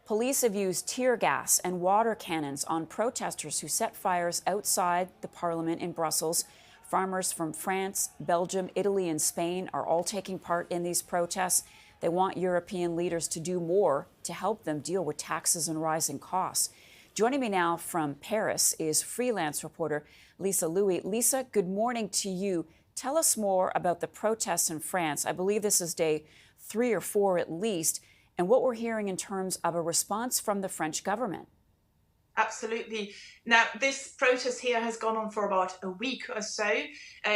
Police have used tear gas and water cannons on protesters who set fires outside the parliament in Brussels. Farmers from France, Belgium, Italy, and Spain are all taking part in these protests. They want European leaders to do more to help them deal with taxes and rising costs. Joining me now from Paris is freelance reporter Lisa Louise. Lisa, good morning to you. Tell us more about the protests in France. I believe this is day 3 or 4 at least, and what we're hearing in terms of a response from the French government. Absolutely. Now, this protest here has gone on for about a week or so.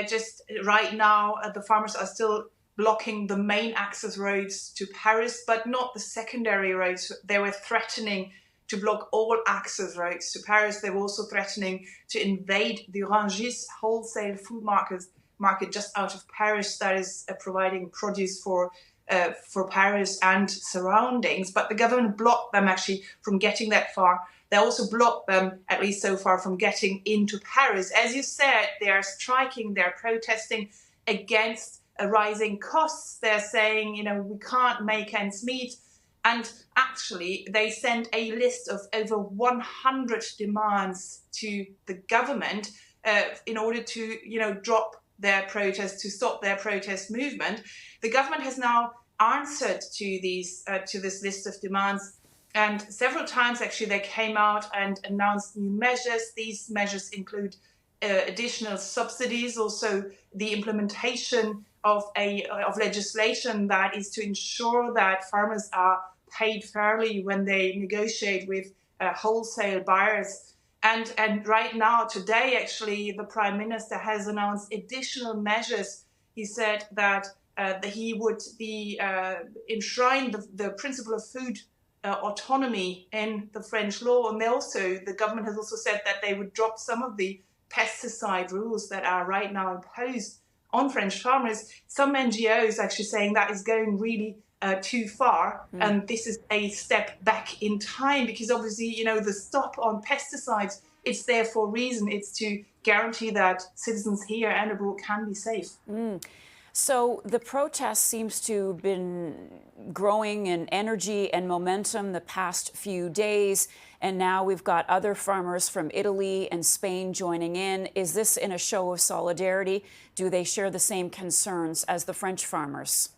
Just right now, the farmers are still blocking the main access roads to Paris, but not the secondary roads. They were threatening to block all access roads to Paris. They were also threatening to invade the Rungis wholesale food market just out of Paris that is providing produce for Paris and surroundings. But the government blocked them actually from getting that far. They also blocked them, at least so far, from getting into Paris. As you said, they are striking, they're protesting against rising costs. They're saying, we can't make ends meet. And actually, they sent a list of over 100 demands to the government in order to, drop their protest, to stop their protest movement. The government has now answered to this list of demands. And several times, actually, they came out and announced new measures. These measures include additional subsidies, also the implementation of legislation that is to ensure that farmers are paid fairly when they negotiate with wholesale buyers. And right now, today, actually, the Prime Minister has announced additional measures. He said that he would enshrine the principle of food autonomy in the French law. And the government has also said that they would drop some of the pesticide rules that are right now imposed on French farmers. Some NGOs actually saying that is going really too far. And this is a step back in time because obviously, the stop on pesticides, it's there for a reason. It's to guarantee that citizens here and abroad can be safe. So the protest seems to have been growing in energy and momentum the past few days, and now we've got other farmers from Italy and Spain joining in. Is this in a show of solidarity? Do they share the same concerns as the French farmers?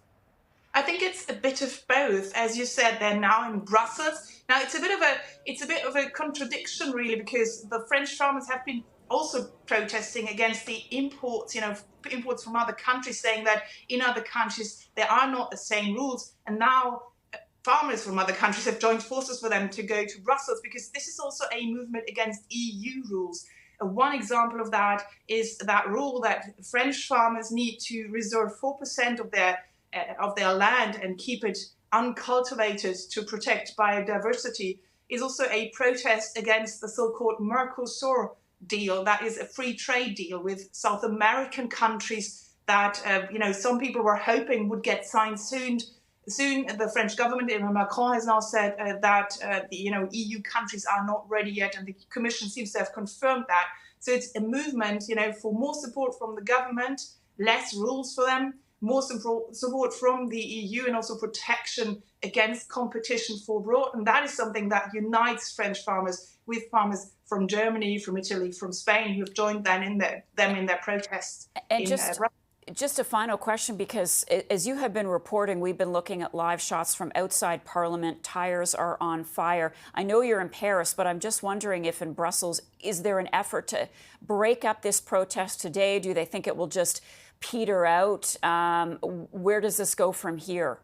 I think it's a bit of both. As you said, they're now in Brussels. Now it's a bit of a contradiction, really, because the French farmers have been also protesting against the imports, imports from other countries, saying that in other countries there are not the same rules. And now farmers from other countries have joined forces for them to go to Brussels, because this is also a movement against EU rules. One example of that is that rule that French farmers need to reserve 4% of their land and keep it uncultivated to protect biodiversity. Is also a protest against the so-called Mercosur deal. That is a free trade deal with South American countries that some people were hoping would get signed soon. The French government, Emmanuel Macron, has now said that EU countries are not ready yet, and the Commission seems to have confirmed that. So it's a movement, for more support from the government, less rules for them, more support from the EU, and also protection against competition for abroad. And that is something that unites French farmers with farmers from Germany, from Italy, from Spain, who have joined them in their protests. And just a final question, because as you have been reporting, we've been looking at live shots from outside Parliament. Tires are on fire. I know you're in Paris, but I'm just wondering if in Brussels, is there an effort to break up this protest today? Do they think it will just peter out? Where does this go from here?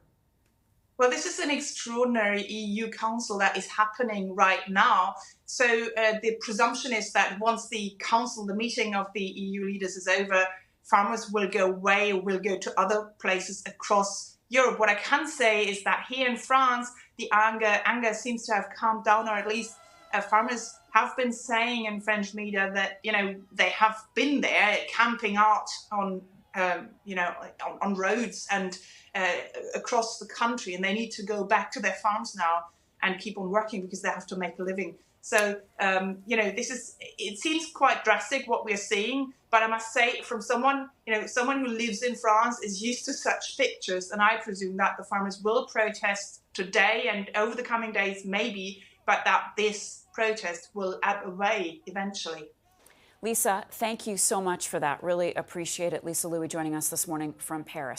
Well, this is an extraordinary EU Council that is happening right now. So the presumption is that once the meeting of the EU leaders is over, farmers will go away or will go to other places across Europe. What I can say is that here in France, the anger seems to have calmed down, or at least farmers have been saying in French media that, they have been there camping out on roads and across the country, and they need to go back to their farms now and keep on working because they have to make a living. So, it seems quite drastic what we're seeing, but I must say, from someone who lives in France is used to such pictures, and I presume that the farmers will protest today and over the coming days, maybe, but that this protest will ebb away eventually. Lisa, thank you so much for that. Really appreciate it. Lisa Louise joining us this morning from Paris.